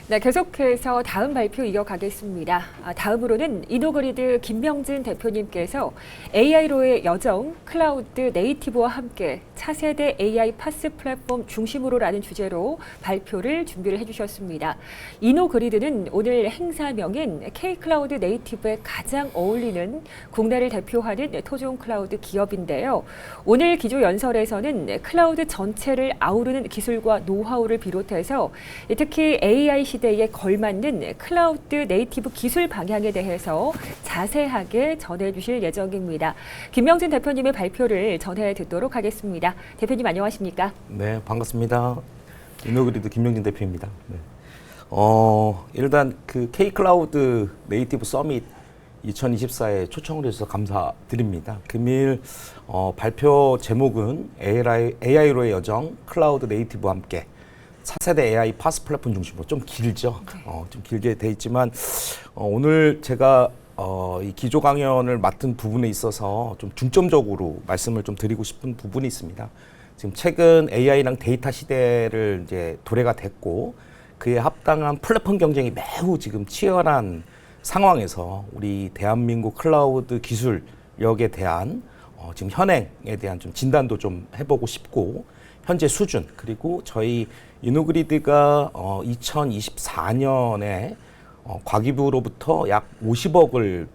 네, 계속해서 다음 발표 이어가겠습니다. 다음으로는 이노그리드 김명진 대표님께서 AI로의 여정, 클라우드 네이티브와 함께 차세대 AI 파스 플랫폼 중심으로라는 주제로 발표를 준비를 해주셨습니다. 이노그리드는 오늘 행사명인 K-클라우드 네이티브에 가장 어울리는 국내를 대표하는 토종 클라우드 기업인데요. 오늘 기조 연설에서는 클라우드 전체를 아우르는 기술과 노하우를 비롯해서 특히 AI 시대에 걸맞는 클라우드 네이티브 기술 방향에 대해서 자세하게 전해주실 예정입니다. 김명진 대표님의 발표를 전해 듣도록 하겠습니다. 대표님 안녕하십니까? 네, 반갑습니다. 이노그리드 김명진 대표입니다. 네. 일단 그 K-클라우드 네이티브 서밋 2024에 초청을 해주셔서 감사드립니다. 금일 발표 제목은 AI로의 여정, 클라우드 네이티브와 함께 차세대 AI 파스 플랫폼 중심으로 좀 길죠. 좀 길게 돼 있지만 오늘 제가 이 기조 강연을 맡은 부분에 있어서 좀 중점적으로 말씀을 좀 드리고 싶은 부분이 있습니다. 지금 최근 AI랑 데이터 시대를 이제 도래가 됐고 그에 합당한 플랫폼 경쟁이 매우 지금 치열한 상황에서 우리 대한민국 클라우드 기술력에 대한 지금 현행에 대한 좀 진단도 좀 해보고 싶고 현재 수준 그리고 저희 이노그리드가 2024년에 과기부로부터 약 50억을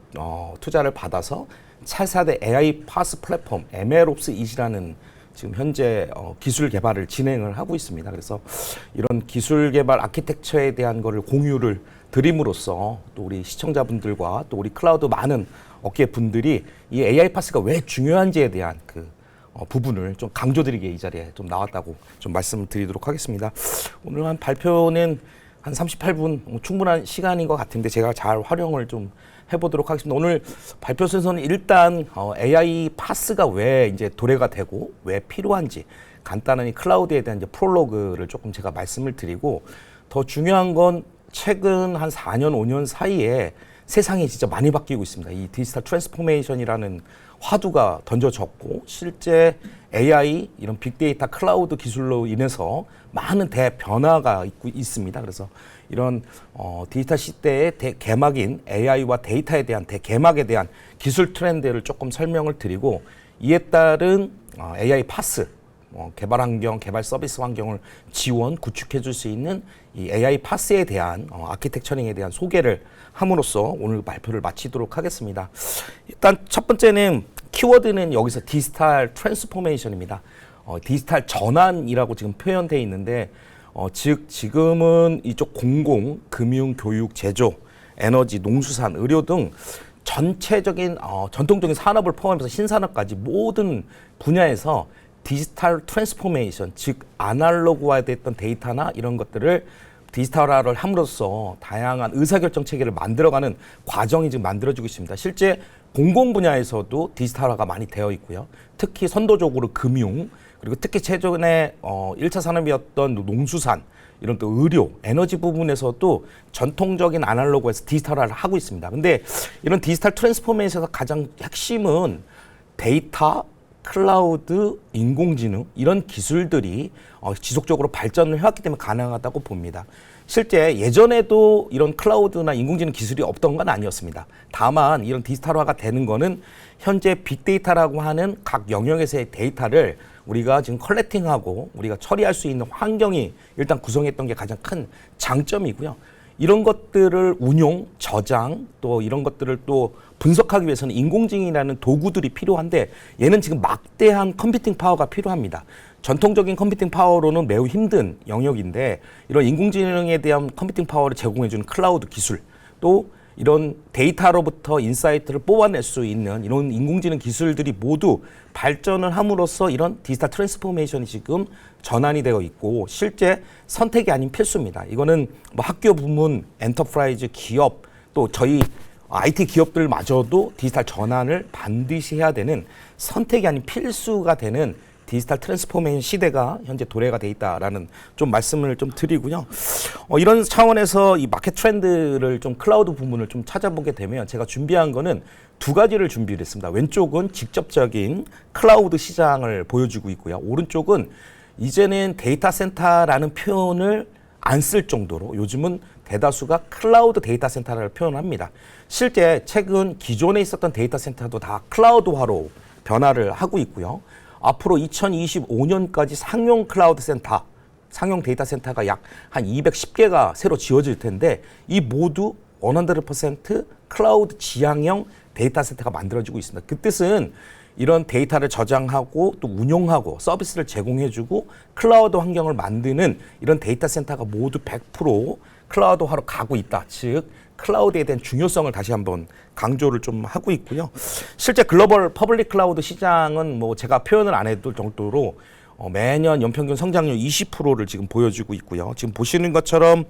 투자를 받아서 차세대 AI 파스 플랫폼 MLOps 이라는 지금 현재 기술 개발을 진행을 하고 있습니다. 그래서 이런 기술 개발 아키텍처에 대한 거를 공유를 드림으로써 또 우리 시청자분들과 또 우리 클라우드 많은 업계 분들이 이 AI 파스가 왜 중요한지에 대한 그 부분을 좀 강조드리게 이 자리에 좀 나왔다고 좀 말씀을 드리도록 하겠습니다. 오늘 한 발표는 한 38분 충분한 시간인 것 같은데 제가 잘 활용을 좀 해보도록 하겠습니다. 오늘 발표 순서는 일단 AI 파스가 왜 이제 도래가 되고 왜 필요한지 간단한 이 클라우드에 대한 이제 프롤로그를 조금 제가 말씀을 드리고 더 중요한 건 최근 한 4년, 5년 사이에 세상이 진짜 많이 바뀌고 있습니다. 이 디지털 트랜스포메이션이라는 화두가 던져졌고 실제 AI 이런 빅데이터 클라우드 기술로 인해서 많은 대변화가 있습니다. 그래서 이런 디지털 시대의 대개막인 AI와 데이터에 대한 대개막에 대한 기술 트렌드를 조금 설명을 드리고 이에 따른 AI 파스 개발 환경, 개발 서비스 환경을 지원, 구축해 줄 수 있는 이 AI 파스에 대한 아키텍처링에 대한 소개를 함으로써 오늘 발표를 마치도록 하겠습니다. 일단 첫 번째는 키워드는 여기서 디지털 트랜스포메이션입니다. 디지털 전환이라고 지금 표현되어 있는데 즉 지금은 이쪽 공공, 금융, 교육, 제조, 에너지, 농수산, 의료 등 전체적인 전통적인 산업을 포함해서 신산업까지 모든 분야에서 디지털 트랜스포메이션, 즉 아날로그화됐던 데이터나 이런 것들을 디지털화를 함으로써 다양한 의사결정 체계를 만들어가는 과정이 지금 만들어지고 있습니다. 실제 공공 분야에서도 디지털화가 많이 되어 있고요. 특히 선도적으로 금융, 그리고 특히 최근에 1차 산업이었던 농수산, 이런 또 의료, 에너지 부분에서도 전통적인 아날로그에서 디지털화를 하고 있습니다. 근데 이런 디지털 트랜스포메이션에서 가장 핵심은 데이터, 클라우드, 인공지능 이런 기술들이 지속적으로 발전을 해왔기 때문에 가능하다고 봅니다. 실제 예전에도 이런 클라우드나 인공지능 기술이 없던 건 아니었습니다. 다만 이런 디지털화가 되는 거는 현재 빅데이터라고 하는 각 영역에서의 데이터를 우리가 지금 컬렉팅하고 우리가 처리할 수 있는 환경이 일단 구성했던 게 가장 큰 장점이고요. 이런 것들을 운용, 저장, 또 이런 것들을 또 분석하기 위해서는 인공지능이라는 도구들이 필요한데 얘는 지금 막대한 컴퓨팅 파워가 필요합니다. 전통적인 컴퓨팅 파워로는 매우 힘든 영역인데 이런 인공지능에 대한 컴퓨팅 파워를 제공해주는 클라우드 기술 또 이런 데이터로부터 인사이트를 뽑아낼 수 있는 이런 인공지능 기술들이 모두 발전을 함으로써 이런 디지털 트랜스포메이션이 지금 전환이 되어 있고 실제 선택이 아닌 필수입니다. 이거는 뭐 학교 부문, 엔터프라이즈 기업 또 저희 IT 기업들마저도 디지털 전환을 반드시 해야 되는 선택이 아닌 필수가 되는 디지털 트랜스포메이션 시대가 현재 도래가 돼 있다라는 좀 말씀을 좀 드리고요. 이런 차원에서 이 마켓 트렌드를 좀 클라우드 부분을 좀 찾아보게 되면 제가 준비한 거는 두 가지를 준비를 했습니다. 왼쪽은 직접적인 클라우드 시장을 보여주고 있고요. 오른쪽은 이제는 데이터 센터라는 표현을 안 쓸 정도로 요즘은 대다수가 클라우드 데이터 센터를 표현합니다. 실제 최근 기존에 있었던 데이터 센터도 다 클라우드화로 변화를 하고 있고요. 앞으로 2025년까지 상용 클라우드 센터, 상용 데이터 센터가 약 한 210개가 새로 지어질 텐데 이 모두 100% 클라우드 지향형 데이터 센터가 만들어지고 있습니다. 그 뜻은 이런 데이터를 저장하고 또 운용하고 서비스를 제공해주고 클라우드 환경을 만드는 이런 데이터 센터가 모두 100% 클라우드화로 가고 있다. 즉 클라우드에 대한 중요성을 다시 한번 강조를 좀 하고 있고요. 실제 글로벌 퍼블릭 클라우드 시장은 뭐 제가 표현을 안 해도 정도로 매년 연평균 성장률 20%를 지금 보여주고 있고요. 지금 보시는 것처럼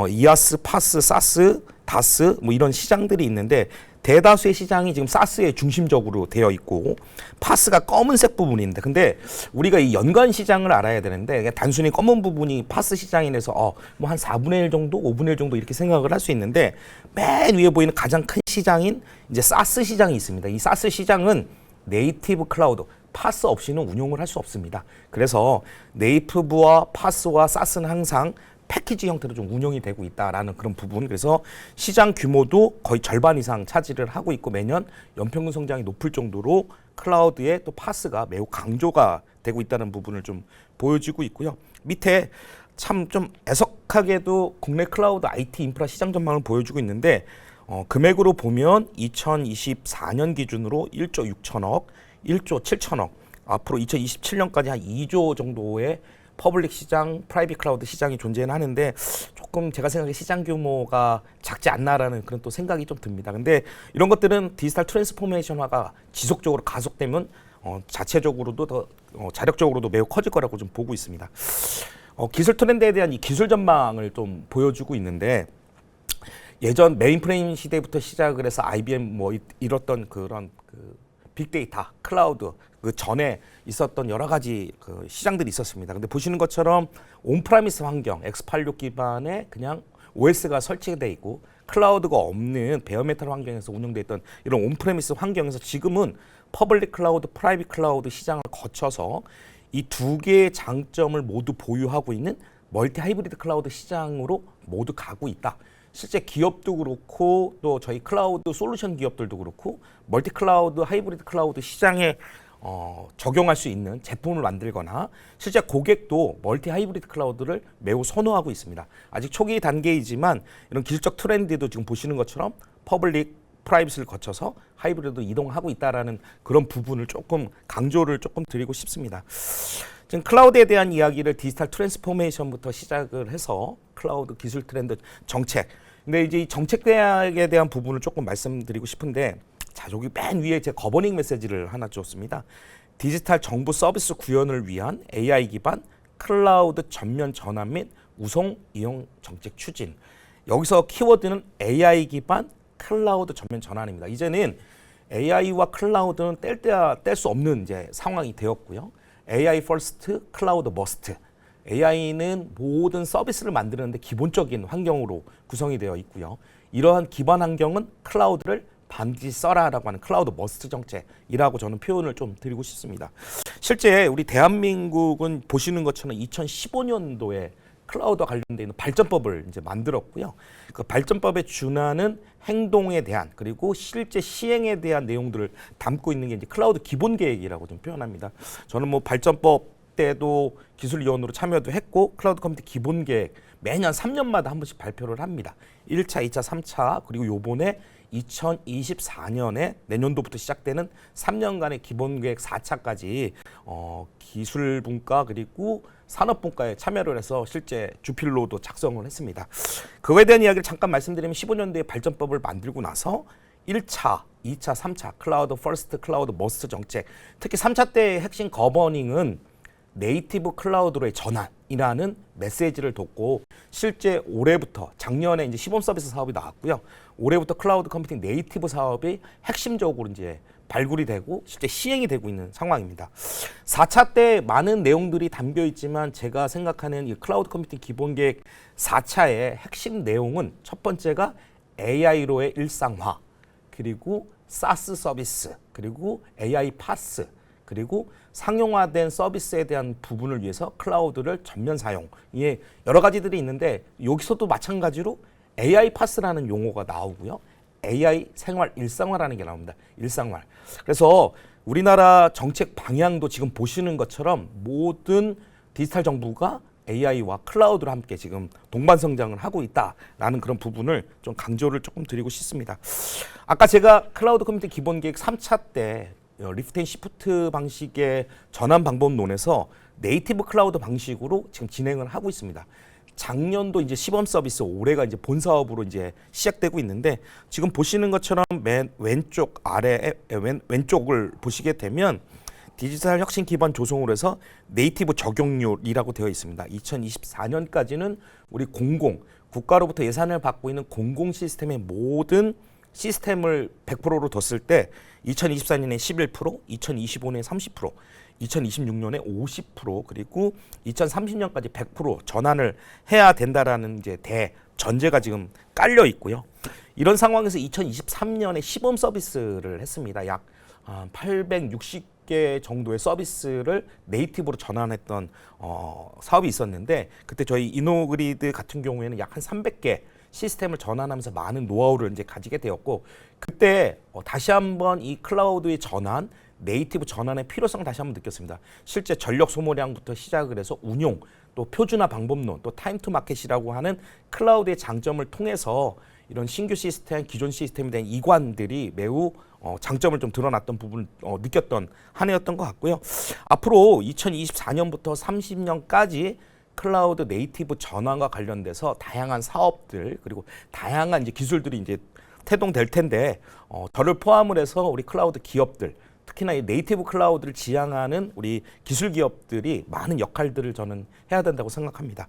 이아스, 파스, 사스, 다스 뭐 이런 시장들이 있는데 대다수의 시장이 지금 사스에 중심적으로 되어 있고 파스가 검은색 부분인데 근데 우리가 이 연관 시장을 알아야 되는데 단순히 검은 부분이 파스 시장이라서 뭐 한 4분의 1 정도, 5분의 1 정도 이렇게 생각을 할 수 있는데 맨 위에 보이는 가장 큰 시장인 이제 사스 시장이 있습니다. 이 사스 시장은 네이티브 클라우드 파스 없이는 운용을 할 수 없습니다. 그래서 네이티브와 파스와 사스는 항상 패키지 형태로 좀 운영이 되고 있다라는 그런 부분. 그래서 시장 규모도 거의 절반 이상 차지를 하고 있고 매년 연평균 성장이 높을 정도로 클라우드에 또 파스가 매우 강조가 되고 있다는 부분을 좀 보여주고 있고요. 밑에 참 좀 애석하게도 국내 클라우드 IT 인프라 시장 전망을 보여주고 있는데 금액으로 보면 2024년 기준으로 1조 6천억, 1조 7천억, 앞으로 2027년까지 한 2조 정도의 퍼블릭 시장, 프라이빗 클라우드 시장이 존재는 하는데 조금 제가 생각에 시장 규모가 작지 않나라는 그런 또 생각이 좀 듭니다. 근데 이런 것들은 디지털 트랜스포메이션화가 지속적으로 가속되면 자체적으로도 더 자력적으로도 매우 커질 거라고 좀 보고 있습니다. 기술 트렌드에 대한 이 기술 전망을 좀 보여주고 있는데 예전 메인프레임 시대부터 시작을 해서 IBM 뭐 이뤘던 그런 빅데이터, 클라우드 그 전에 있었던 여러 가지 그 시장들이 있었습니다. 근데 보시는 것처럼 온프라미스 환경, x86 기반의 그냥 OS가 설치되어 있고 클라우드가 없는 베어메탈 환경에서 운영되어 있던 이런 온프레미스 환경에서 지금은 퍼블릭 클라우드, 프라이빗 클라우드 시장을 거쳐서 이 두 개의 장점을 모두 보유하고 있는 멀티 하이브리드 클라우드 시장으로 모두 가고 있다. 실제 기업도 그렇고 또 저희 클라우드 솔루션 기업들도 그렇고 멀티 클라우드, 하이브리드 클라우드 시장에 적용할 수 있는 제품을 만들거나 실제 고객도 멀티 하이브리드 클라우드를 매우 선호하고 있습니다. 아직 초기 단계이지만 이런 기술적 트렌드도 지금 보시는 것처럼 퍼블릭, 프라이빗을 거쳐서 하이브리드로 이동하고 있다라는 그런 부분을 조금 강조를 조금 드리고 싶습니다. 지금 클라우드에 대한 이야기를 디지털 트랜스포메이션부터 시작을 해서 클라우드 기술 트렌드 정책. 근데 이제 이 정책에 대한 부분을 조금 말씀드리고 싶은데 자, 여기 맨 위에 제 거버닝 메시지를 하나 줬습니다. 디지털 정부 서비스 구현을 위한 AI 기반 클라우드 전면 전환 및 우송 이용 정책 추진. 여기서 키워드는 AI 기반 클라우드 전면 전환입니다. 이제는 AI와 클라우드는 뗄 수 없는 이제 상황이 되었고요. AI first, 클라우드 must. AI는 모든 서비스를 만드는데 기본적인 환경으로 구성이 되어 있고요. 이러한 기반 환경은 클라우드를 반드시 써라라고 하는 클라우드 머스트 정책이라고 저는 표현을 좀 드리고 싶습니다. 실제 우리 대한민국은 보시는 것처럼 2015년도에 클라우드와 관련되어 있는 발전법을 이제 만들었고요. 그 발전법에 준하는 행동에 대한 그리고 실제 시행에 대한 내용들을 담고 있는 게 이제 클라우드 기본 계획이라고 좀 표현합니다. 저는 뭐 발전법 때도 기술위원으로 참여도 했고 클라우드 커뮤니티 기본 계획 매년 3년마다 한 번씩 발표를 합니다. 1차, 2차, 3차 그리고 요번에 2024년에 내년도부터 시작되는 3년간의 기본계획 4차까지 기술분과 그리고 산업분과에 참여를 해서 실제 주필로도 작성을 했습니다. 그거에 대한 이야기를 잠깐 말씀드리면 15년도에 발전법을 만들고 나서 1차, 2차, 3차 클라우드 퍼스트, 클라우드 머스트 정책 특히 3차 때의 핵심 거버닝은 네이티브 클라우드로의 전환이라는 메시지를 뒀고 실제 올해부터 작년에 이제 시범 서비스 사업이 나왔고요. 올해부터 클라우드 컴퓨팅 네이티브 사업이 핵심적으로 이제 발굴이 되고 실제 시행이 되고 있는 상황입니다. 4차 때 많은 내용들이 담겨 있지만 제가 생각하는 이 클라우드 컴퓨팅 기본 계획 4차의 핵심 내용은 첫 번째가 AI로의 일상화, 그리고 사스 서비스, 그리고 AI 파스, 그리고 상용화된 서비스에 대한 부분을 위해서 클라우드를 전면 사용. 예, 여러 가지들이 있는데 여기서도 마찬가지로 AI 파스라는 용어가 나오고요. AI 생활 일상화라는 게 나옵니다. 일상화. 그래서 우리나라 정책 방향도 지금 보시는 것처럼 모든 디지털 정부가 AI와 클라우드로 함께 지금 동반 성장을 하고 있다라는 그런 부분을 좀 강조를 조금 드리고 싶습니다. 아까 제가 클라우드 커뮤니티 기본 계획 3차 때 리프트 앤 시프트 방식의 전환 방법론에서 네이티브 클라우드 방식으로 지금 진행을 하고 있습니다. 작년도 이제 시범 서비스, 올해가 이제 본 사업으로 이제 시작되고 있는데 지금 보시는 것처럼 맨 왼쪽 아래 왼쪽을 보시게 되면 디지털 혁신 기반 조성으로 해서 네이티브 적용률이라고 되어 있습니다. 2024년까지는 우리 국가로부터 예산을 받고 있는 공공 시스템의 모든 시스템을 100%로 뒀을 때 2024년에 11%, 2025년에 30%, 2026년에 50% 그리고 2030년까지 100% 전환을 해야 된다라는 이제 대전제가 지금 깔려 있고요. 이런 상황에서 2023년에 시범 서비스를 했습니다. 약 860개 정도의 서비스를 네이티브로 전환했던 사업이 있었는데 그때 저희 이노그리드 같은 경우에는 약 한 300개 시스템을 전환하면서 많은 노하우를 이제 가지게 되었고 그때 다시 한번 이 클라우드의 전환, 네이티브 전환의 필요성을 다시 한번 느꼈습니다. 실제 전력 소모량부터 시작을 해서 운용, 또 표준화 방법론, 또 타임 투 마켓이라고 하는 클라우드의 장점을 통해서 이런 신규 시스템, 기존 시스템에 대한 이관들이 매우 장점을 좀 드러났던 부분을 느꼈던 한 해였던 것 같고요. 앞으로 2024년부터 30년까지 클라우드 네이티브 전환과 관련돼서 다양한 사업들 그리고 다양한 이제 기술들이 이제 태동될 텐데 저를 포함을 해서 우리 클라우드 기업들 특히나 이 네이티브 클라우드를 지향하는 우리 기술 기업들이 많은 역할들을 저는 해야 된다고 생각합니다.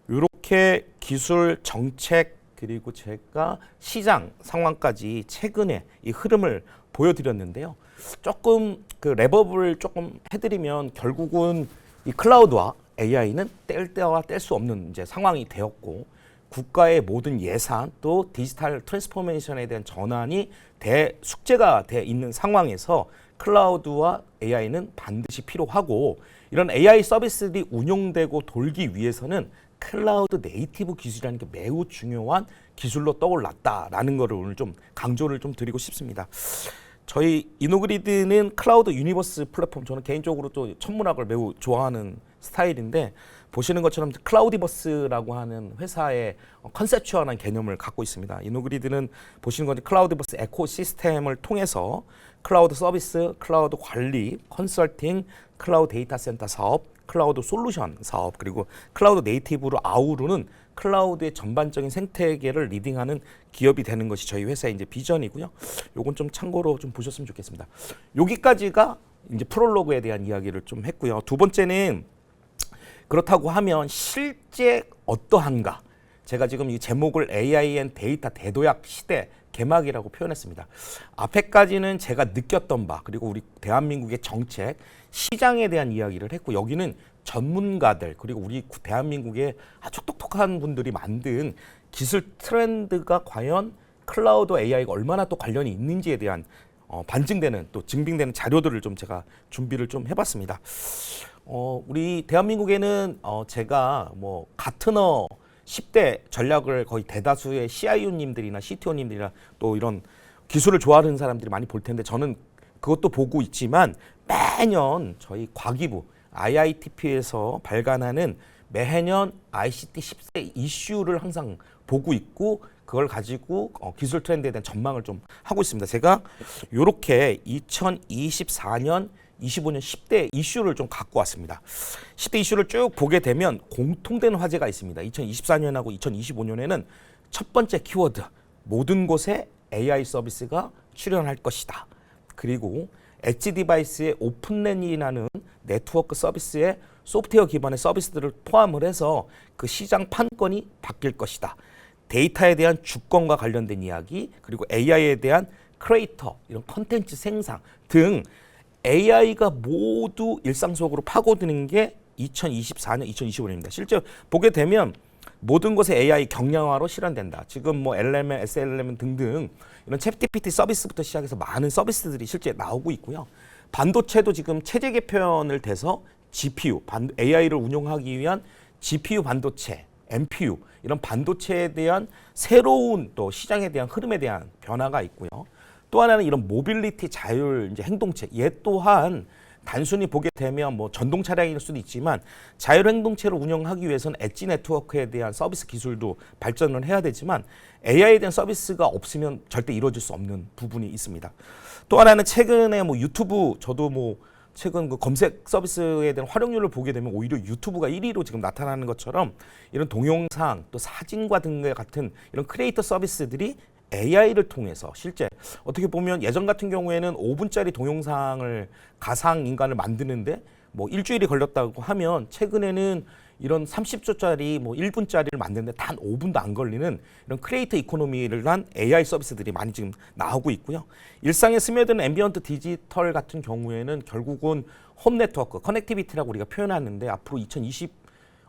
이렇게 기술 정책 그리고 제가 시장 상황까지 최근에 이 흐름을 보여드렸는데요. 조금 그 랩업을 조금 해드리면 결국은 이 클라우드와 AI는 뗄 때와 뗄 수 없는 이제 상황이 되었고 국가의 모든 예산 또 디지털 트랜스포메이션에 대한 전환이 대숙제가 돼 있는 상황에서 클라우드와 AI는 반드시 필요하고 이런 AI 서비스들이 운용되고 돌기 위해서는 클라우드 네이티브 기술이라는 게 매우 중요한 기술로 떠올랐다라는 거를 오늘 좀 강조를 좀 드리고 싶습니다. 저희 이노그리드는 클라우드 유니버스 플랫폼 저는 개인적으로 또 천문학을 매우 좋아하는 스타일인데 보시는 것처럼 클라우디버스라고 하는 회사의 컨셉추얼한 개념을 갖고 있습니다. 이노그리드는 보시는 건 클라우디버스 에코시스템을 통해서 클라우드 서비스, 클라우드 관리, 컨설팅, 클라우드 데이터 센터 사업, 클라우드 솔루션 사업 그리고 클라우드 네이티브로 아우르는 클라우드의 전반적인 생태계를 리딩하는 기업이 되는 것이 저희 회사의 이제 비전이고요. 요건 좀 참고로 좀 보셨으면 좋겠습니다. 여기까지가 이제 프롤로그에 대한 이야기를 좀 했고요. 두 번째는 그렇다고 하면 실제 어떠한가? 제가 지금 이 제목을 AI 앤 데이터 대도약 시대 개막이라고 표현했습니다. 앞에까지는 제가 느꼈던 바 그리고 우리 대한민국의 정책, 시장에 대한 이야기를 했고 여기는 전문가들 그리고 우리 대한민국의 아주 똑똑한 분들이 만든 기술 트렌드가 과연 클라우드 AI가 얼마나 또 관련이 있는지에 대한 반증되는 또 증빙되는 자료들을 좀 제가 준비를 좀 해봤습니다. 우리 대한민국에는 제가 뭐 가트너 10대 전략을 거의 대다수의 CIO님들이나 CTO님들이나 또 이런 기술을 좋아하는 사람들이 많이 볼 텐데 저는 그것도 보고 있지만 매년 저희 과기부 IITP에서 발간하는 매해년 ICT 10대 이슈를 항상 보고 있고 그걸 가지고 기술 트렌드에 대한 전망을 좀 하고 있습니다. 제가 이렇게 2024년 25년 10대 이슈를 좀 갖고 왔습니다. 10대 이슈를 쭉 보게 되면 공통된 화제가 있습니다. 2024년하고 2025년에는 첫 번째 키워드, 모든 곳에 AI 서비스가 출현할 것이다. 그리고 엣지 디바이스의 오픈랜이라는 네트워크 서비스의 소프트웨어 기반의 서비스들을 포함을 해서 그 시장 판권이 바뀔 것이다. 데이터에 대한 주권과 관련된 이야기, 그리고 AI에 대한 크리에이터, 이런 컨텐츠 생산 등 AI가 모두 일상 속으로 파고드는 게 2024년, 2025년입니다. 실제 보게 되면 모든 곳에 AI 경량화로 실현된다. 지금 뭐 LLM, SLM 등등 이런 챗GPT 서비스부터 시작해서 많은 서비스들이 실제 나오고 있고요. 반도체도 지금 체제 개편을 돼서 GPU, AI를 운용하기 위한 GPU 반도체, NPU 이런 반도체에 대한 새로운 또 시장에 대한 흐름에 대한 변화가 있고요. 또 하나는 이런 모빌리티 자율 이제 행동체, 얘 또한 단순히 보게 되면 뭐 전동 차량일 수도 있지만 자율 행동체를 운영하기 위해서는 엣지 네트워크에 대한 서비스 기술도 발전을 해야 되지만 AI에 대한 서비스가 없으면 절대 이루어질 수 없는 부분이 있습니다. 또 하나는 최근에 뭐 유튜브 저도 뭐 최근 그 검색 서비스에 대한 활용률을 보게 되면 오히려 유튜브가 1위로 지금 나타나는 것처럼 이런 동영상 또 사진과 등과 같은 이런 크리에이터 서비스들이 AI를 통해서 실제 어떻게 보면 예전 같은 경우에는 5분짜리 동영상을 가상 인간을 만드는데 뭐 일주일이 걸렸다고 하면 최근에는 이런 30초짜리 뭐 1분짜리를 만드는데 단 5분도 안 걸리는 이런 크리에이터 이코노미를 한 AI 서비스들이 많이 지금 나오고 있고요. 일상에 스며드는 앰비언트 디지털 같은 경우에는 결국은 홈 네트워크, 커넥티비티라고 우리가 표현하는데 앞으로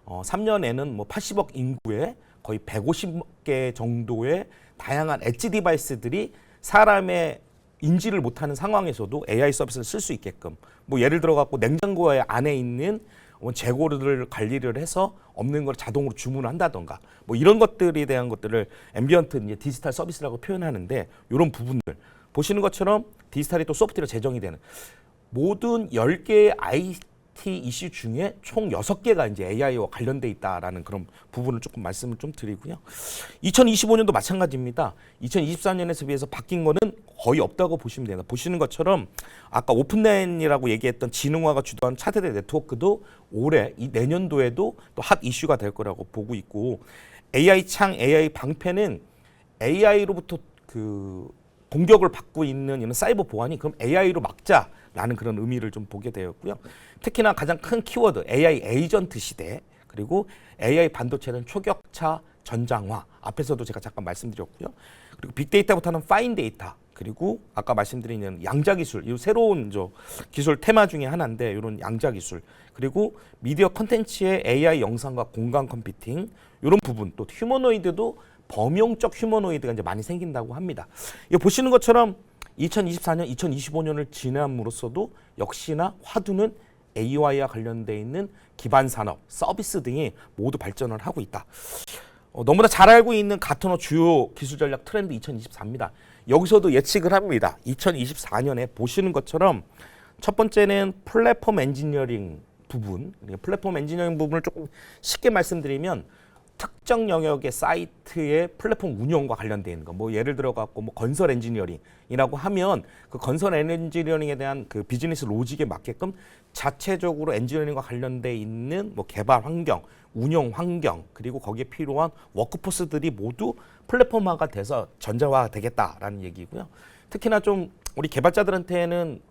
2023년에는 뭐 80억 인구에 거의 150개 정도의 다양한 엣지 디바이스들이 사람의 인지를 못하는 상황에서도 AI 서비스를 쓸 수 있게끔 뭐 예를 들어 갖고 냉장고 안에 있는 재고를 관리를 해서 없는 걸 자동으로 주문을 한다던가 뭐 이런 것들에 대한 것들을 앰비언트 이제 디지털 서비스라고 표현하는데 이런 부분들 보시는 것처럼 디지털이 또 소프트웨어 제정이 되는 모든 10개의 IT 이슈 중에 총 6개가 이제 AI와 관련돼 있다라는 그런 부분을 조금 말씀을 좀 드리고요. 2025년도 마찬가지입니다. 2024년에서 비해서 바뀐 거는 거의 없다고 보시면 됩니다. 보시는 것처럼 아까 오픈랜이라고 얘기했던 지능화가 주도한 차세대 네트워크도 올해 이 내년도에도 또 핫 이슈가 될 거라고 보고 있고 AI 창, AI 방패는 AI로부터 그 공격을 받고 있는 이런 사이버 보안이 그럼 AI로 막자라는 그런 의미를 좀 보게 되었고요. 특히나 가장 큰 키워드 AI 에이전트 시대 그리고 AI 반도체는 초격차 전장화 앞에서도 제가 잠깐 말씀드렸고요. 그리고 빅데이터부터는 파인 데이터 그리고 아까 말씀드린 양자 기술 이 새로운 기술 테마 중에 하나인데 이런 양자 기술 그리고 미디어 컨텐츠의 AI 영상과 공간 컴퓨팅 이런 부분 또 휴머노이드도 범용적 휴머노이드가 이제 많이 생긴다고 합니다. 이거 보시는 것처럼 2024년, 2025년을 지남으로써도 역시나 화두는 AI와 관련돼 있는 기반 산업, 서비스 등이 모두 발전을 하고 있다. 너무나 잘 알고 있는 가트너 주요 기술 전략 트렌드 2024입니다. 여기서도 예측을 합니다. 2024년에 보시는 것처럼 첫 번째는 플랫폼 엔지니어링 부분, 플랫폼 엔지니어링 부분을 조금 쉽게 말씀드리면 특정 영역의 사이트의 플랫폼 운영과 관련되어 있는 거, 뭐 예를 들어 갖고 뭐 건설 엔지니어링이라고 하면 그 건설 엔지니어링에 대한 그 비즈니스 로직에 맞게끔 자체적으로 엔지니어링과 관련되어 있는 뭐 개발 환경, 운영 환경, 그리고 거기에 필요한 워크포스들이 모두 플랫폼화가 돼서 전자화가 되겠다라는 얘기고요. 특히나 좀 우리 개발자들한테는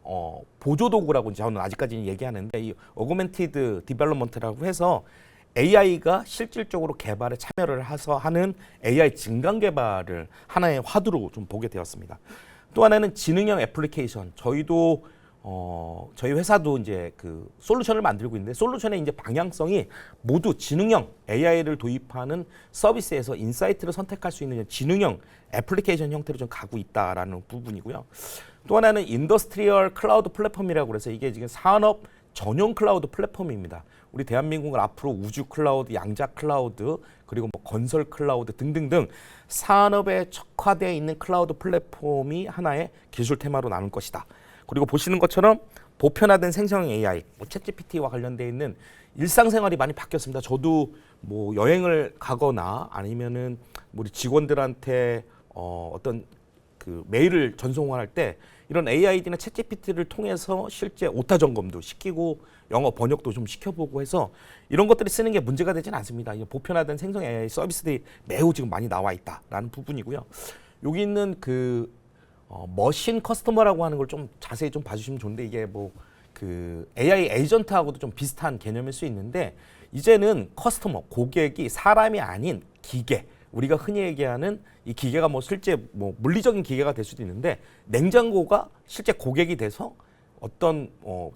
보조 도구라고 저는 아직까지는 얘기하는데 이 어그멘티드 디벨롭먼트라고 해서 AI가 실질적으로 개발에 참여를 해서 하는 AI 증강 개발을 하나의 화두로 좀 보게 되었습니다. 또 하나는 지능형 애플리케이션. 저희도 저희 회사도 이제 그 솔루션을 만들고 있는데 솔루션의 이제 방향성이 모두 지능형 AI를 도입하는 서비스에서 인사이트를 선택할 수 있는 지능형 애플리케이션 형태로 좀 가고 있다라는 부분이고요. 또 하나는 인더스트리얼 클라우드 플랫폼이라고 해서 이게 지금 산업 전용 클라우드 플랫폼입니다. 우리 대한민국은 앞으로 우주 클라우드, 양자 클라우드, 그리고 뭐 건설 클라우드 등등등 산업에 척화되어 있는 클라우드 플랫폼이 하나의 기술 테마로 나눌 것이다. 그리고 보시는 것처럼 보편화된 생성 AI, 뭐 챗GPT와 관련되어 있는 일상생활이 많이 바뀌었습니다. 저도 뭐 여행을 가거나 아니면은 우리 직원들한테 어떤 그 메일을 전송할 때 이런 AID나 챗GPT를 통해서 실제 오타 점검도 시키고 영어 번역도 좀 시켜보고 해서 이런 것들이 쓰는 게 문제가 되지는 않습니다. 보편화된 생성 AI 서비스들이 매우 지금 많이 나와 있다라는 부분이고요. 여기 있는 그 머신 커스터머라고 하는 걸 좀 자세히 좀 봐주시면 좋은데 이게 뭐 그 AI 에이전트하고도 좀 비슷한 개념일 수 있는데 이제는 커스터머 고객이 사람이 아닌 기계 우리가 흔히 얘기하는 이 기계가 뭐 실제 뭐 물리적인 기계가 될 수도 있는데 냉장고가 실제 고객이 돼서 어떤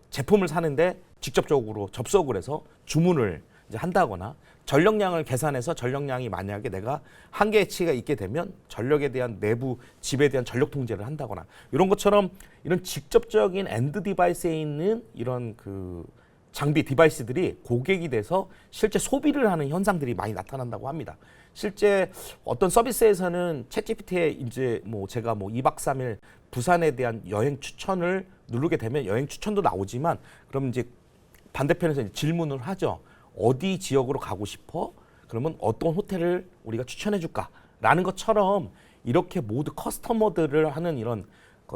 제품을 사는데 직접적으로 접속을 해서 주문을 이제 한다거나 전력량을 계산해서 전력량이 만약에 내가 한계치가 있게 되면 전력에 대한 내부 집에 대한 전력 통제를 한다거나 이런 것처럼 이런 직접적인 엔드 디바이스에 있는 이런 그 장비 디바이스들이 고객이 돼서 실제 소비를 하는 현상들이 많이 나타난다고 합니다. 실제 어떤 서비스에서는 챗GPT에 이제 뭐 제가 뭐 2박 3일 부산에 대한 여행 추천을 누르게 되면 여행 추천도 나오지만 그럼 이제 반대편에서 이제 질문을 하죠. 어디 지역으로 가고 싶어? 그러면 어떤 호텔을 우리가 추천해 줄까? 라는 것처럼 이렇게 모두 커스터머들을 하는 이런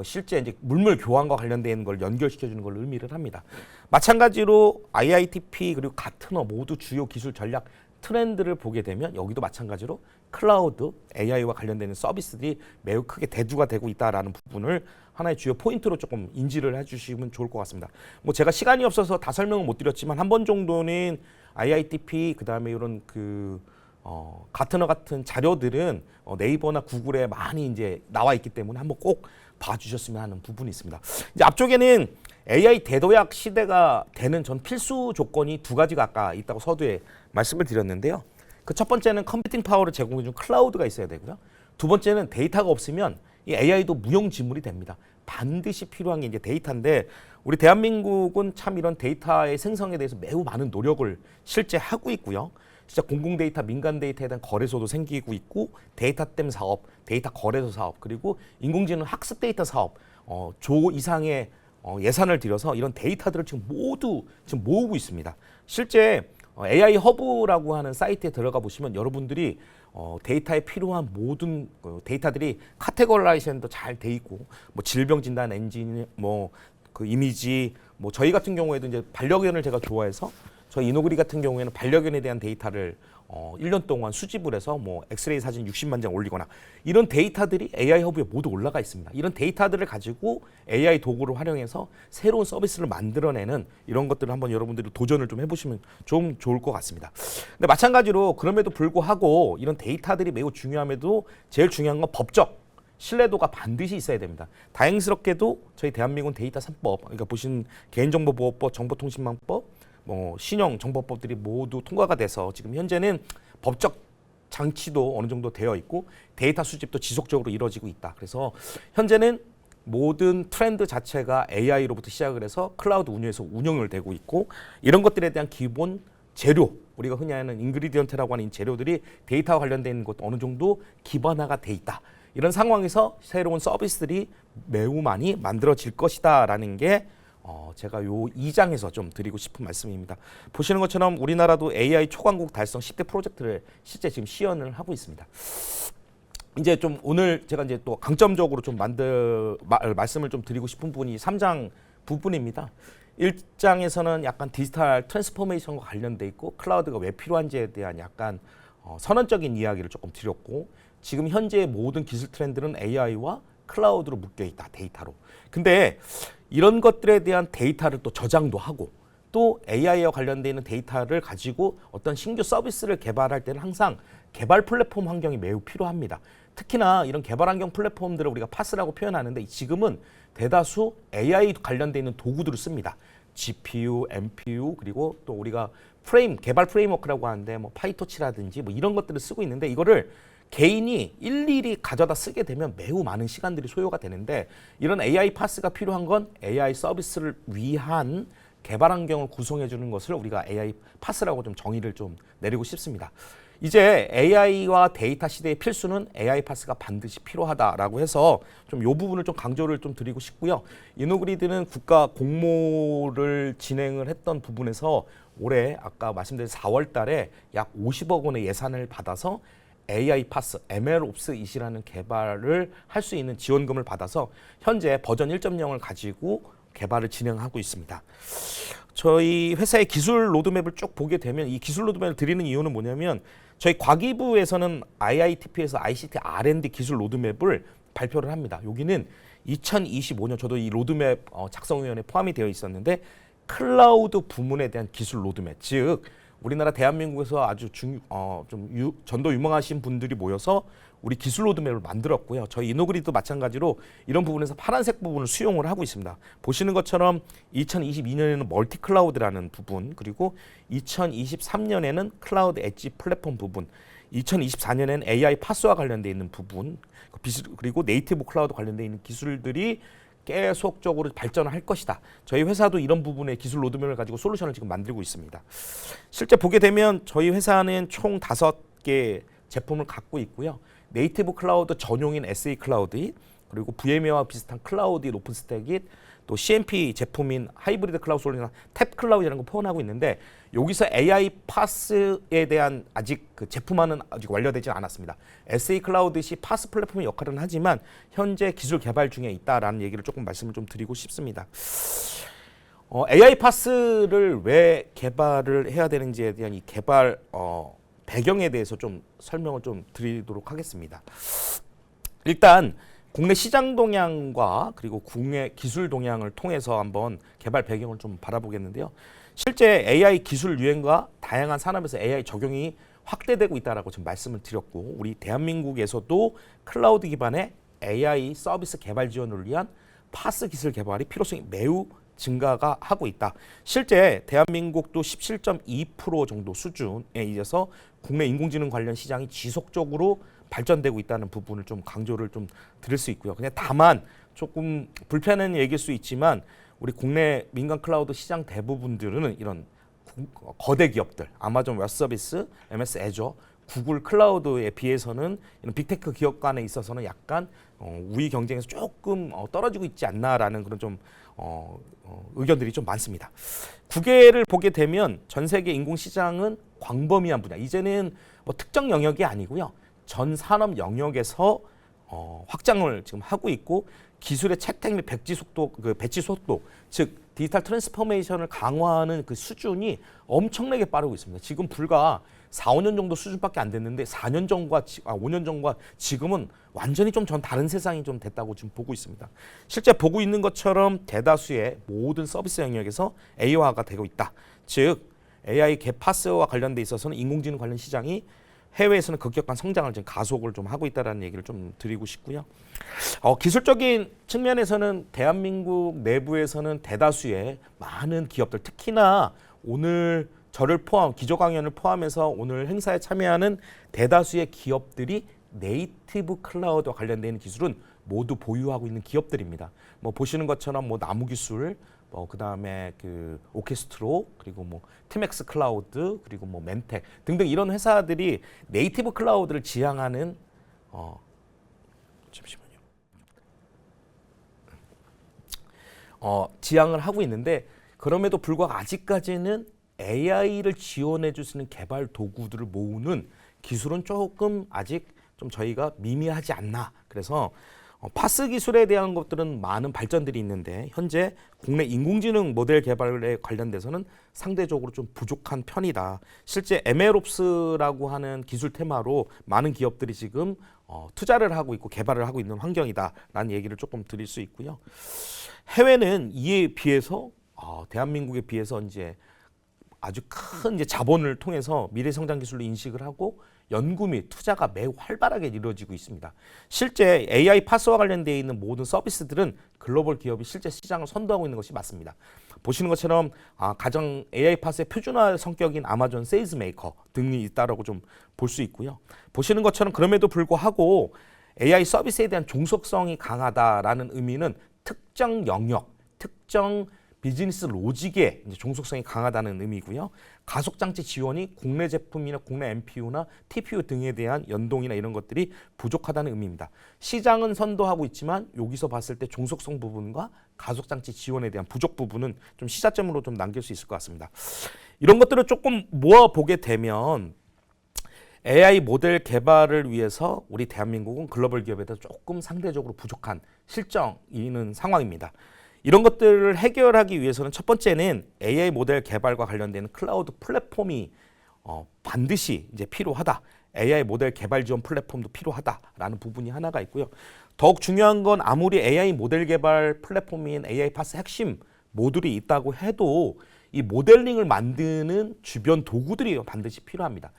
실제 이제 물물 교환과 관련된 걸 연결시켜 주는 걸 의미를 합니다. 마찬가지로 IITP 그리고 가트너 모두 주요 기술 전략 트렌드를 보게 되면 여기도 마찬가지로 클라우드, AI와 관련되는 서비스들이 매우 크게 대두가 되고 있다라는 부분을 하나의 주요 포인트로 조금 인지를 해주시면 좋을 것 같습니다. 뭐 제가 시간이 없어서 다 설명을 못 드렸지만 한 번 정도는 IITP 그다음에 이런 가트너 같은 자료들은 네이버나 구글에 많이 이제 나와 있기 때문에 한번 꼭 봐주셨으면 하는 부분이 있습니다. 이제 앞쪽에는 AI 대도약 시대가 되는 전 필수 조건이 두 가지가 아까 있다고 서두에 말씀을 드렸는데요. 그 첫 번째는 컴퓨팅 파워를 제공해 준 클라우드가 있어야 되고요. 두 번째는 데이터가 없으면 이 AI도 무용지물이 됩니다. 반드시 필요한 게 이제 데이터인데 우리 대한민국은 참 이런 데이터의 생성에 대해서 매우 많은 노력을 실제 하고 있고요. 진짜 공공 데이터, 민간 데이터에 대한 거래소도 생기고 있고 데이터댐 사업, 데이터 거래소 사업, 그리고 인공지능 학습 데이터 사업 조 이상의 예산을 들여서 이런 데이터들을 지금 모두 지금 모으고 있습니다. 실제 AI 허브라고 하는 사이트에 들어가 보시면 여러분들이 데이터에 필요한 모든 데이터들이 카테고라이제이션도 잘 돼 있고 뭐 질병 진단 엔진, 뭐 그 이미지, 뭐 저희 같은 경우에도 이제 반려견을 제가 좋아해서 저희 이노그리 같은 경우에는 반려견에 대한 데이터를 1년 동안 수집을 해서 뭐 엑스레이 사진 60만 장 올리거나 이런 데이터들이 AI 허브에 모두 올라가 있습니다. 이런 데이터들을 가지고 AI 도구를 활용해서 새로운 서비스를 만들어내는 이런 것들을 한번 여러분들이 도전을 좀 해보시면 좀 좋을 것 같습니다. 근데 마찬가지로 그럼에도 불구하고 이런 데이터들이 매우 중요함에도 제일 중요한 건 법적 신뢰도가 반드시 있어야 됩니다. 다행스럽게도 저희 대한민국은 데이터 3법, 그러니까 보신 개인정보보호법, 정보통신망법, 뭐 신용정보법들이 모두 통과가 돼서 지금 현재는 법적 장치도 어느 정도 되어 있고 데이터 수집도 지속적으로 이루어지고 있다. 그래서 현재는 모든 트렌드 자체가 AI로부터 시작을 해서 클라우드 운영에서 운영을 되고 있고 이런 것들에 대한 기본 재료, 우리가 흔히 하는 인그리디언트라고 하는 재료들이 데이터와 관련된 것도 어느 정도 기반화가 돼 있다. 이런 상황에서 새로운 서비스들이 매우 많이 만들어질 것이다라는 게 제가 요 2장에서 좀 드리고 싶은 말씀입니다. 보시는 것처럼 우리나라도 AI 초강국 달성 10대 프로젝트를 실제 지금 시연을 하고 있습니다. 이제 좀 오늘 제가 이제 또 강점적으로 좀 말씀을 좀 드리고 싶은 부분이 3장 부분입니다. 1장에서는 약간 디지털 트랜스포메이션과 관련돼 있고 클라우드가 왜 필요한지에 대한 약간 선언적인 이야기를 조금 드렸고 지금 현재의 모든 기술 트렌드는 AI와 클라우드로 묶여 있다, 데이터로. 근데 이런 것들에 대한 데이터를 또 저장도 하고 또 AI와 관련되어 있는 데이터를 가지고 어떤 신규 서비스를 개발할 때는 항상 개발 플랫폼 환경이 매우 필요합니다. 특히나 이런 개발 환경 플랫폼들을 우리가 파스라고 표현하는데 지금은 대다수 AI 관련되어 있는 도구들을 씁니다. GPU, NPU 그리고 또 우리가 개발 프레임워크라고 하는데 뭐 파이토치라든지 뭐 이런 것들을 쓰고 있는데 이거를 개인이 일일이 가져다 쓰게 되면 매우 많은 시간들이 소요가 되는데 이런 AI 파스가 필요한 건 AI 서비스를 위한 개발 환경을 구성해 주는 것을 우리가 AI 파스라고 좀 정의를 좀 내리고 싶습니다. 이제 AI와 데이터 시대의 필수는 AI 파스가 반드시 필요하다라고 해서 좀 이 부분을 좀 강조를 좀 드리고 싶고요. 이노그리드는 국가 공모를 진행을 했던 부분에서 올해 아까 말씀드린 4월 달에 약 50억 원의 예산을 받아서 AI 파스, MLOps 이시라는 개발을 할 수 있는 지원금을 받아서 현재 버전 1.0을 가지고 개발을 진행하고 있습니다. 저희 회사의 기술 로드맵을 쭉 보게 되면 이 기술 로드맵을 드리는 이유는 뭐냐면 저희 과기부에서는 IITP에서 ICT R&D 기술 로드맵을 발표를 합니다. 여기는 2025년 저도 이 로드맵 작성위원회에 포함이 되어 있었는데 클라우드 부문에 대한 기술 로드맵, 즉 우리나라 대한민국에서 아주 전도 유망하신 분들이 모여서 우리 기술 로드맵을 만들었고요. 저희 이노그리드도 마찬가지로 이런 부분에서 파란색 부분을 수용을 하고 있습니다. 보시는 것처럼 2022년에는 멀티 클라우드라는 부분, 그리고 2023년에는 클라우드 엣지 플랫폼 부분, 2024년에는 AI 파스와 관련되어 있는 부분, 그리고 네이티브 클라우드 관련되어 있는 기술들이 계속적으로 발전을 할 것이다. 저희 회사도 이런 부분의 기술 로드맵을 가지고 솔루션을 지금 만들고 있습니다. 실제 보게 되면 저희 회사는 총 5개 제품을 갖고 있고요. 네이티브 클라우드 전용인 SA 클라우드, 그리고 VMware와 비슷한 클라우드인 오픈스택이, 또 CMP 제품인 하이브리드 클라우드 솔루션 탭 클라우드라는 걸 포함하고 있는데, 여기서 AI 파스에 대한 아직 그 제품화는 아직 완료되지 않았습니다. SA 클라우드시 파스 플랫폼의 역할은 하지만 현재 기술 개발 중에 있다라는 얘기를 조금 말씀을 좀 드리고 싶습니다. AI 파스를 왜 개발을 해야 되는지에 대한 이 개발 배경에 대해서 좀 설명을 좀 드리도록 하겠습니다. 일단 국내 시장 동향과 그리고 국내 기술 동향을 통해서 한번 개발 배경을 좀 바라보겠는데요. 실제 AI 기술 유행과 다양한 산업에서 AI 적용이 확대되고 있다라고 지금 말씀을 드렸고, 우리 대한민국에서도 클라우드 기반의 AI 서비스 개발 지원을 위한 파스 기술 개발이 필요성이 매우 증가가 하고 있다. 실제 대한민국도 17.2% 정도 수준에 이어서 국내 인공지능 관련 시장이 지속적으로 발전되고 있다는 부분을 좀 강조를 좀 드릴 수 있고요. 그냥 다만 조금 불편한 얘기일 수 있지만, 우리 국내 민간 클라우드 시장 대부분들은 이런 거대 기업들, 아마존 웹 서비스, MS 애저, 구글 클라우드에 비해서는 이런 빅테크 기업 간에 있어서는 약간 우위 경쟁에서 조금 떨어지고 있지 않나라는 그런 좀 의견들이 좀 많습니다. 국외를 보게 되면 전 세계 인공 시장은 광범위한 분야, 이제는 뭐 특정 영역이 아니고요, 전 산업 영역에서 확장을 지금 하고 있고, 기술의 채택 및 배치 속도, 즉 디지털 트랜스포메이션을 강화하는 그 수준이 엄청나게 빠르고 있습니다. 지금 불과 4, 5년 정도 수준밖에 안 됐는데 5년 전과 지금은 완전히 좀 전 다른 세상이 좀 됐다고 지금 보고 있습니다. 실제 보고 있는 것처럼 대다수의 모든 서비스 영역에서 AI화가 되고 있다. 즉 AI 갭파스와 관련돼 있어서는 인공지능 관련 시장이 해외에서는 급격한 성장을 지금 가속을 좀 하고 있다는 얘기를 좀 드리고 싶고요. 기술적인 측면에서는 대한민국 내부에서는 대다수의 많은 기업들, 특히나 오늘 저를 포함, 기조 강연을 포함해서 오늘 행사에 참여하는 대다수의 기업들이 네이티브 클라우드와 관련된 기술은 모두 보유하고 있는 기업들입니다. 뭐 보시는 것처럼 뭐 나무기술, 그다음에 그 오케스트로, 그리고 뭐 티맥스 클라우드, 그리고 뭐 멘텍 등등 이런 회사들이 네이티브 클라우드를 지향하는 잠시만요. 지향을 하고 있는데, 그럼에도 불구하고 아직까지는 AI를 지원해 줄 수 있는 개발 도구들을 모으는 기술은 조금 아직 좀 저희가 미미하지 않나. 그래서 파스 기술에 대한 것들은 많은 발전들이 있는데, 현재 국내 인공지능 모델 개발에 관련돼서는 상대적으로 좀 부족한 편이다. 실제 MLOps라고 하는 기술 테마로 많은 기업들이 지금 투자를 하고 있고 개발을 하고 있는 환경이다라는 얘기를 조금 드릴 수 있고요. 해외는 이에 비해서 대한민국에 비해서 이제 아주 큰 이제 자본을 통해서 미래 성장 기술로 인식을 하고 연구 및 투자가 매우 활발하게 이루어지고 있습니다. 실제 AI 파스와 관련되어 있는 모든 서비스들은 글로벌 기업이 실제 시장을 선도하고 있는 것이 맞습니다. 보시는 것처럼 가장 AI 파스의 표준화 성격인 아마존 세일즈 메이커 등이 있다라고 좀 볼 수 있고요. 보시는 것처럼 그럼에도 불구하고 AI 서비스에 대한 종속성이 강하다라는 의미는 특정 영역, 특정 비즈니스 로직의 이제 종속성이 강하다는 의미고요. 가속장치 지원이 국내 제품이나 국내 NPU나 TPU 등에 대한 연동이나 이런 것들이 부족하다는 의미입니다. 시장은 선도하고 있지만 여기서 봤을 때 종속성 부분과 가속장치 지원에 대한 부족 부분은 좀 시사점으로 좀 남길 수 있을 것 같습니다. 이런 것들을 조금 모아보게 되면 AI 모델 개발을 위해서 우리 대한민국은 글로벌 기업에 대해서 조금 상대적으로 부족한 실정이 있는 상황입니다. 이런 것들을 해결하기 위해서는 첫 번째는 AI 모델 개발과 관련된 클라우드 플랫폼이 반드시 이제 필요하다. AI 모델 개발 지원 플랫폼도 필요하다라는 부분이 하나가 있고요. 더욱 중요한 건 아무리 AI 모델 개발 플랫폼인 AI 파스 핵심 모듈이 있다고 해도 이 모델링을 만드는 주변 도구들이 반드시 필요합니다.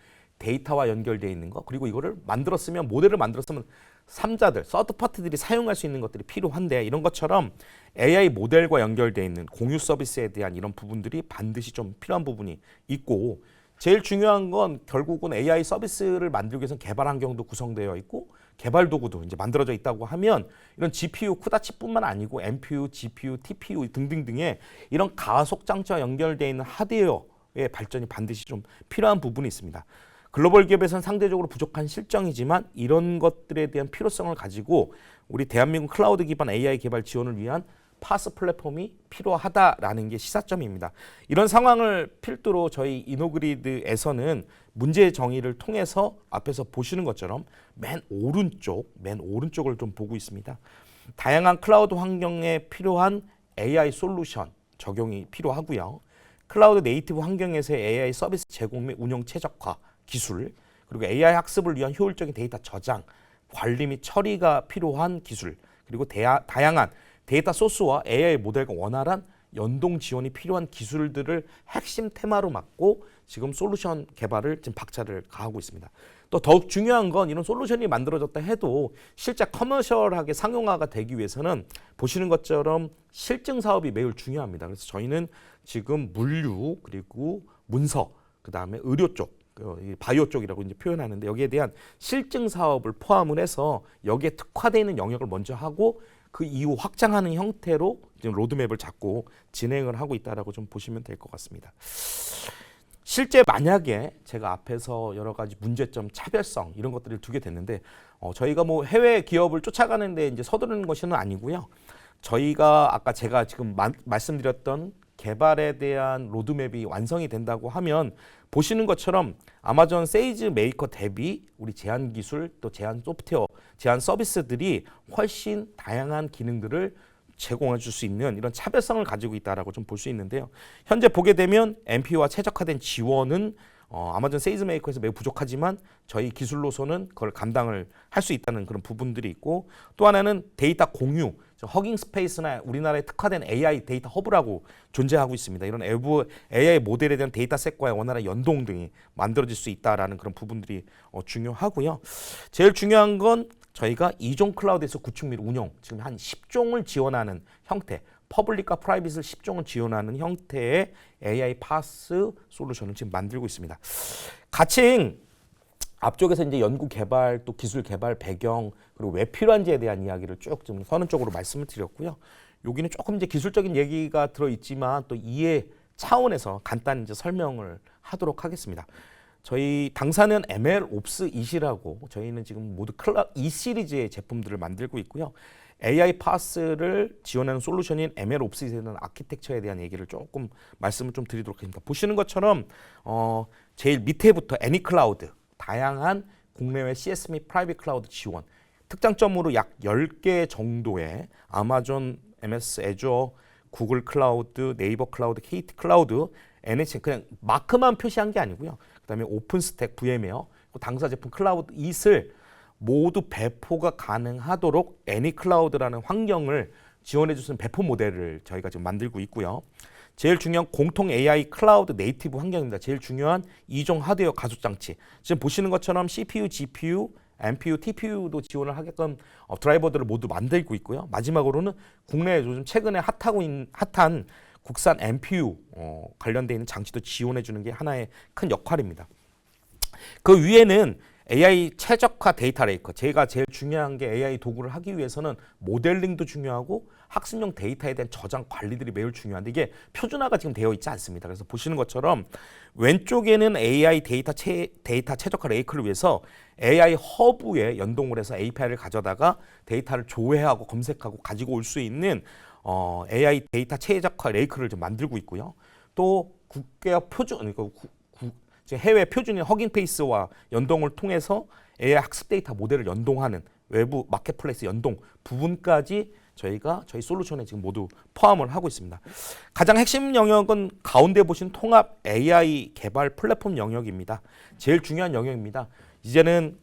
데이터와 연결되어 있는 거, 그리고 이거를 만들었으면, 모델을 만들었으면 3자들, 서드 파트들이 사용할 수 있는 것들이 필요한데, 이런 것처럼 AI 모델과 연결되어 있는 공유 서비스에 대한 이런 부분들이 반드시 좀 필요한 부분이 있고, 제일 중요한 건 결국은 AI 서비스를 만들기 위해서는 개발 환경도 구성되어 있고 개발 도구도 이제 만들어져 있다고 하면, 이런 GPU, 쿠다칩뿐만 아니고 NPU, GPU, TPU 등등등의 이런 가속 장치와 연결되어 있는 하드웨어의 발전이 반드시 좀 필요한 부분이 있습니다. 글로벌 기업에서는 상대적으로 부족한 실정이지만 이런 것들에 대한 필요성을 가지고 우리 대한민국 클라우드 기반 AI 개발 지원을 위한 파스 플랫폼이 필요하다라는 게 시사점입니다. 이런 상황을 필두로 저희 이노그리드에서는 문제 정의를 통해서 앞에서 보시는 것처럼 맨 오른쪽을 좀 보고 있습니다. 다양한 클라우드 환경에 필요한 AI 솔루션 적용이 필요하고요. 클라우드 네이티브 환경에서의 AI 서비스 제공 및 운영 최적화 기술, 그리고 AI 학습을 위한 효율적인 데이터 저장, 관리 및 처리가 필요한 기술, 그리고 다양한 데이터 소스와 AI 모델과 원활한 연동 지원이 필요한 기술들을 핵심 테마로 맡고 지금 솔루션 개발을 지금 박차를 가하고 있습니다. 또 더욱 중요한 건 이런 솔루션이 만들어졌다 해도 실제 커머셜하게 상용화가 되기 위해서는 보시는 것처럼 실증 사업이 매우 중요합니다. 그래서 저희는 지금 물류, 그리고 문서, 그다음에 의료 쪽, 바이오 쪽이라고 이제 표현하는데, 여기에 대한 실증 사업을 포함을 해서 여기에 특화되어 있는 영역을 먼저 하고 그 이후 확장하는 형태로 지금 로드맵을 잡고 진행을 하고 있다라고 좀 보시면 될 것 같습니다. 실제 만약에 제가 앞에서 여러 가지 문제점, 차별성 이런 것들을 두게 됐는데, 저희가 뭐 해외 기업을 쫓아가는데 이제 서두르는 것은 아니고요. 저희가 아까 제가 지금 말씀드렸던 개발에 대한 로드맵이 완성이 된다고 하면 보시는 것처럼 아마존 세이지 메이커 대비 우리 제한 기술, 또 제한 소프트웨어, 제한 서비스들이 훨씬 다양한 기능들을 제공해 줄 수 있는 이런 차별성을 가지고 있다라고 좀 볼 수 있는데요. 현재 보게 되면 NPU와 최적화된 지원은 아마존 세이지 메이커에서 매우 부족하지만 저희 기술로서는 그걸 감당을 할 수 있다는 그런 부분들이 있고, 또 하나는 데이터 공유, 허깅 스페이스나 우리나라에 특화된 AI 데이터 허브라고 존재하고 있습니다. 이런 AI 모델에 대한 데이터셋과의 원활한 연동 등이 만들어질 수 있다라는 그런 부분들이 중요하고요. 제일 중요한 건 저희가 2종 클라우드에서 구축 및 운영, 지금 한 10종을 지원하는 형태, 퍼블릭과 프라이빗을 10종을 지원하는 형태의 AI 파스 솔루션을 지금 만들고 있습니다. 가칭 앞쪽에서 이제 연구 개발, 또 기술 개발 배경, 그리고 왜 필요한지에 대한 이야기를 쭉 좀 선언적으로 말씀을 드렸고요. 여기는 조금 이제 기술적인 얘기가 들어 있지만 또 이해 차원에서 간단히 이제 설명을 하도록 하겠습니다. 저희 당사는 MLOps 이시라고 저희는 지금 모두 E 시리즈의 제품들을 만들고 있고요. AI 파스를 지원하는 솔루션인 MLOps에 대한 아키텍처에 대한 얘기를 조금 말씀을 좀 드리도록 하겠습니다. 보시는 것처럼 제일 밑에부터 애니클라우드, 다양한 국내외 CS 및 프라이빗 클라우드 지원, 특장점으로 약 10개 정도의 아마존, MS 애주어, 구글 클라우드, 네이버 클라우드, KT 클라우드, NH 그냥 마크만 표시한 게 아니고요. 그다음에 오픈스택, VM웨어, 당사 제품 클라우드 이슬 모두 배포가 가능하도록 애니클라우드라는 환경을 지원해 주는 배포 모델을 저희가 지금 만들고 있고요. 제일 중요한 공통 AI 클라우드 네이티브 환경입니다. 제일 중요한 2종 하드웨어 가속 장치. 지금 보시는 것처럼 CPU, GPU, NPU, TPU도 지원을 하게끔 드라이버들을 모두 만들고 있고요. 마지막으로는 국내에 요즘 최근에 핫한 국산 NPU 관련되어 있는 장치도 지원해 주는 게 하나의 큰 역할입니다. 그 위에는 AI 최적화 데이터 레이커. 제가 제일 중요한 게 AI 도구를 하기 위해서는 모델링도 중요하고 학습용 데이터에 대한 저장 관리들이 매우 중요한데 이게 표준화가 지금 되어 있지 않습니다. 그래서 보시는 것처럼 왼쪽에는 AI 데이터 최적화 레이크를 위해서 AI 허브에 연동을 해서 API를 가져다가 데이터를 조회하고 검색하고 가지고 올 수 있는 AI 데이터 최적화 레이크를 좀 만들고 있고요. 또 국계와 표준, 그러니까 해외 표준인 허깅페이스와 연동을 통해서 AI 학습 데이터 모델을 연동하는 외부 마켓플레이스 연동 부분까지 저희가 저희 솔루션에 지금 모두 포함을 하고 있습니다. 가장 핵심 영역은 가운데 보신 통합 AI 개발 플랫폼 영역입니다. 제일 중요한 영역입니다. 이제는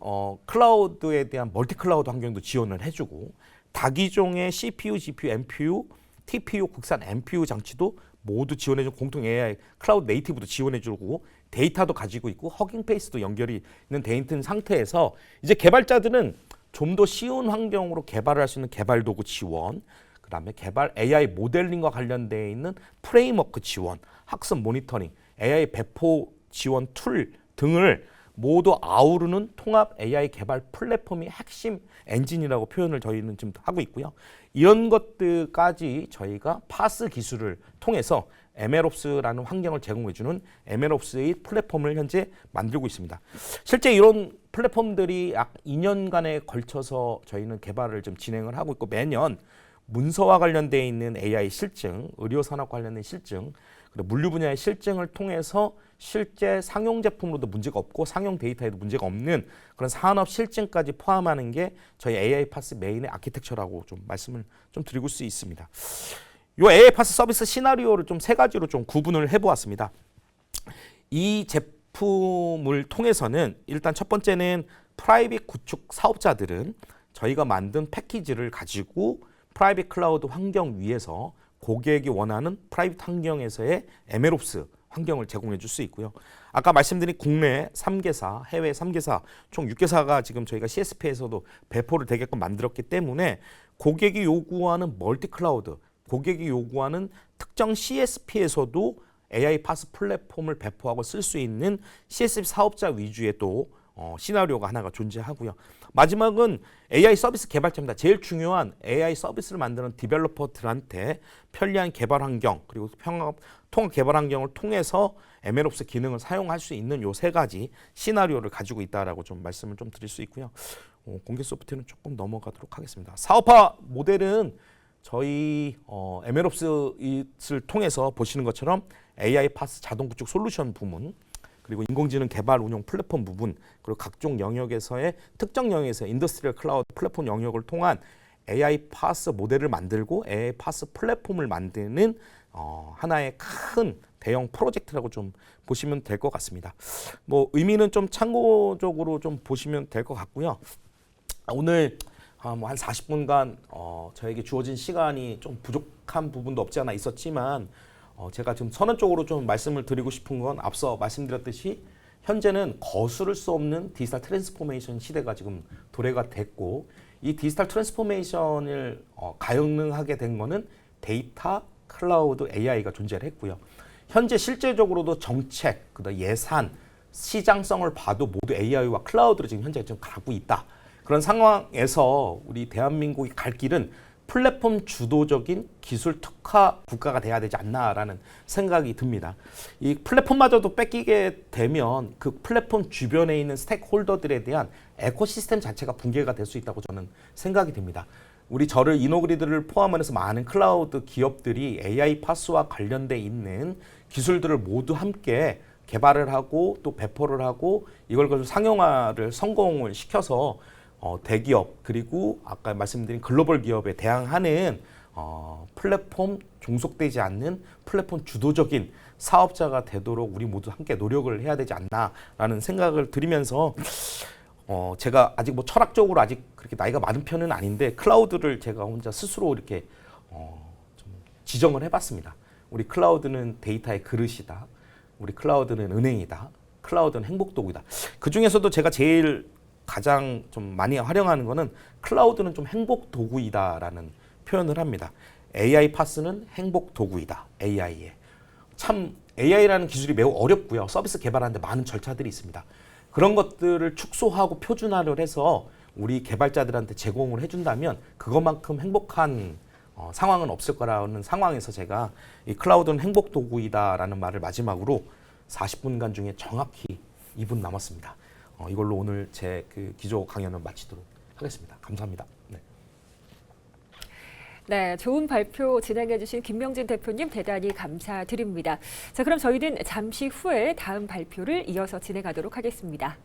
클라우드에 대한 멀티 클라우드 환경도 지원을 해주고 다기종의 CPU, GPU, NPU, TPU 국산 NPU 장치도 모두 지원해주고 공통 AI 클라우드 네이티브도 지원해주고 데이터도 가지고 있고 허깅페이스도 연결이 있는 돼 있는 상태에서 이제 개발자들은 좀 더 쉬운 환경으로 개발을 할 수 있는 개발 도구 지원, 그다음에 개발 AI 모델링과 관련되어 있는 프레임워크 지원, 학습 모니터링, AI 배포 지원 툴 등을 모두 아우르는 통합 AI 개발 플랫폼이 핵심 엔진이라고 표현을 저희는 지금 하고 있고요. 이런 것들까지 저희가 파스 기술을 통해서 MLOps라는 환경을 제공해주는 MLOps의 플랫폼을 현재 만들고 있습니다. 실제 이런 플랫폼들이 약 2년간에 걸쳐서 저희는 개발을 좀 진행을 하고 있고 매년 문서와 관련되어 있는 AI 실증, 의료산업 관련된 실증, 그리고 물류 분야의 실증을 통해서 실제 상용 제품으로도 문제가 없고 상용 데이터에도 문제가 없는 그런 산업 실증까지 포함하는 게 저희 AI 파스 메인의 아키텍처라고 좀 말씀을 좀 드리고 수 있습니다. 이 AI 파스 서비스 시나리오를 좀 세 가지로 좀 구분을 해보았습니다. 이 제품을 통해서는 일단 첫 번째는 프라이빗 구축 사업자들은 저희가 만든 패키지를 가지고 프라이빗 클라우드 환경 위에서 고객이 원하는 프라이빗 환경에서의 MLOps 환경을 제공해 줄 수 있고요. 아까 말씀드린 국내 3개사, 해외 3개사, 총 6개사가 지금 저희가 CSP에서도 배포를 되게끔 만들었기 때문에 고객이 요구하는 멀티 클라우드, 고객이 요구하는 특정 CSP에서도 AI 파스 플랫폼을 배포하고 쓸 수 있는 CSP 사업자 위주의 또 시나리오가 하나가 존재하고요. 마지막은 AI 서비스 개발자입니다. 제일 중요한 AI 서비스를 만드는 디벨로퍼들한테 편리한 개발 환경 그리고 통합 개발 환경을 통해서 MLOps 기능을 사용할 수 있는 요 세 가지 시나리오를 가지고 있다라고 좀 말씀을 좀 드릴 수 있고요. 공개 소프트는 조금 넘어가도록 하겠습니다. 사업화 모델은 저희 MLOps를 통해서 보시는 것처럼 AI 파스 자동 구축 솔루션 부문 그리고 인공지능 개발 운용 플랫폼 부분 그리고 각종 영역에서의 특정 영역에서 인더스트리얼 클라우드 플랫폼 영역을 통한 AI 파스 모델을 만들고 AI 파스 플랫폼을 만드는 하나의 큰 대형 프로젝트라고 좀 보시면 될 것 같습니다. 뭐 의미는 좀 참고적으로 좀 보시면 될 것 같고요. 오늘 한 40분간 저에게 주어진 시간이 좀 부족한 부분도 없지 않아 있었지만 제가 지금 선언적으로 좀 말씀을 드리고 싶은 건 앞서 말씀드렸듯이 현재는 거스를 수 없는 디지털 트랜스포메이션 시대가 지금 도래가 됐고 이 디지털 트랜스포메이션을 가능하게 된 거는 데이터, 클라우드, AI가 존재를 했고요. 현재 실제적으로도 정책, 그다음 예산, 시장성을 봐도 모두 AI와 클라우드로 지금 현재 좀 가고 있다. 그런 상황에서 우리 대한민국이 갈 길은 플랫폼 주도적인 기술 특화 국가가 돼야 되지 않나라는 생각이 듭니다. 이 플랫폼마저도 뺏기게 되면 그 플랫폼 주변에 있는 스테이크홀더들에 대한 에코시스템 자체가 붕괴가 될 수 있다고 저는 생각이 듭니다. 우리 저를 이노그리드를 포함해서 많은 클라우드 기업들이 AI 파스와 관련돼 있는 기술들을 모두 함께 개발을 하고 또 배포를 하고 이걸 가지고 상용화를 성공을 시켜서 대기업 그리고 아까 말씀드린 글로벌 기업에 대항하는 플랫폼 종속되지 않는 플랫폼 주도적인 사업자가 되도록 우리 모두 함께 노력을 해야 되지 않나라는 생각을 드리면서 제가 아직 뭐 철학적으로 아직 그렇게 나이가 많은 편은 아닌데 클라우드를 제가 혼자 스스로 이렇게 좀 지정을 해봤습니다. 우리 클라우드는 데이터의 그릇이다. 우리 클라우드는 은행이다. 클라우드는 행복도구이다. 그 중에서도 제가 제일 가장 좀 많이 활용하는 거는 클라우드는 좀 행복 도구이다라는 표현을 합니다. AI 파스는 행복 도구이다. AI에. 참 AI라는 기술이 매우 어렵고요. 서비스 개발하는데 많은 절차들이 있습니다. 그런 것들을 축소하고 표준화를 해서 우리 개발자들한테 제공을 해준다면 그것만큼 행복한 상황은 없을 거라는 상황에서 제가 이 클라우드는 행복 도구이다라는 말을 마지막으로 40분간 중에 정확히 2분 남았습니다. 이걸로 오늘 제 그 기조 강연을 마치도록 하겠습니다. 감사합니다. 네. 네, 좋은 발표 진행해주신 김명진 대표님 대단히 감사드립니다. 자, 그럼 저희는 잠시 후에 다음 발표를 이어서 진행하도록 하겠습니다.